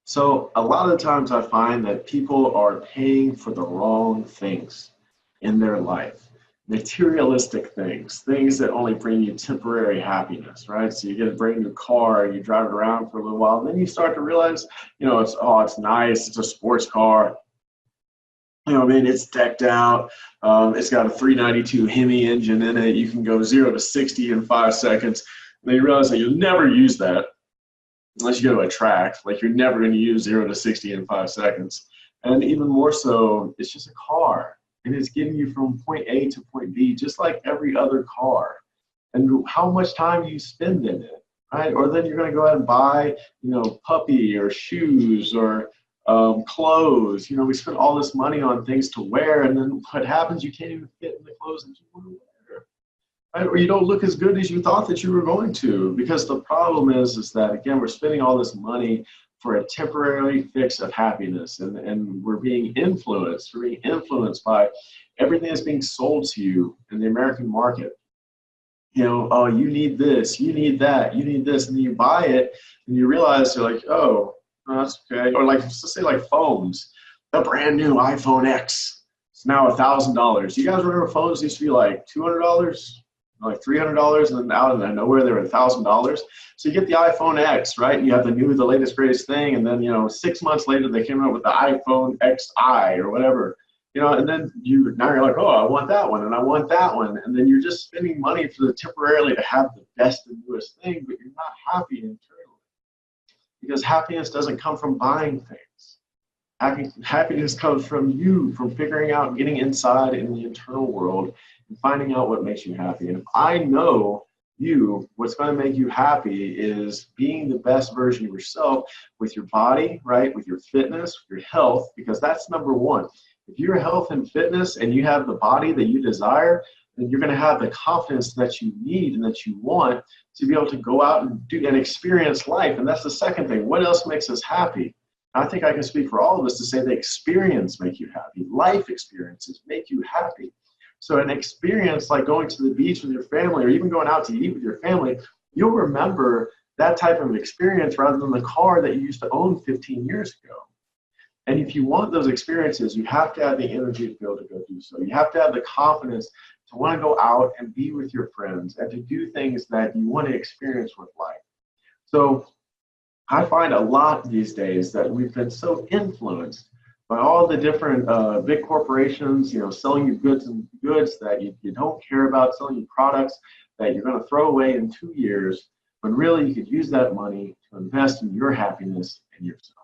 So a lot of the times I find that people are paying for the wrong things in their life. Materialistic things, things that only bring you temporary happiness, right? So you get a brand new car, you drive it around for a little while, and then you start to realize, it's nice, it's a sports car, it's decked out. It's got a 392 Hemi engine in it. You can go 0 to 60 in 5 seconds. And then you realize that you'll never use that unless you go to a track. Like, you're never going to use 0 to 60 in 5 seconds. And even more so, it's just a car. And it's getting you from point A to point B, just like every other car. And how much time you spend in it, right? Or then you're going to go out and buy, puppy or shoes or clothes. We spend all this money on things to wear, and then what happens? You can't even fit in the clothes that you want to wear. Right? Or you don't look as good as you thought that you were going to, because the problem is that, again, we're spending all this money for a temporary fix of happiness, and we're being influenced. We're being influenced by everything that's being sold to you in the American market. Oh, you need this, you need that, you need this, and then you buy it, and you realize you're like, oh, that's okay. Or like, let's say like phones, the brand new iPhone X. It's now $1,000. You guys remember phones used to be like $200? Like $300, and then out of nowhere they were $1,000. So you get the iPhone X, right? And you have the latest, greatest thing, and then 6 months later they came out with the iPhone XI or whatever, and then now you're like, oh, I want that one, and I want that one, and then you're just spending money for temporarily to have the best and newest thing, but you're not happy internally, because happiness doesn't come from buying things. Happiness comes from you, from figuring out, getting inside in the internal world and finding out what makes you happy. And if I know what's going to make you happy is being the best version of yourself with your body, right? With your fitness, with your health, because that's number one. If you're health and fitness and you have the body that you desire, then you're going to have the confidence that you need and that you want to be able to go out and do and experience life. And that's the second thing. What else makes us happy? I think I can speak for all of us to say the experience make you happy. Life experiences make you happy. So an experience like going to the beach with your family, or even going out to eat with your family, you'll remember that type of experience rather than the car that you used to own 15 years ago. And if you want those experiences, you have to have the energy to be able to go do so. You have to have the confidence to want to go out and be with your friends and to do things that you want to experience with life. So I find a lot these days that we've been so influenced by all the different big corporations, selling you goods that you don't care about, selling you products that you're going to throw away in 2 years, when really you could use that money to invest in your happiness and yourself.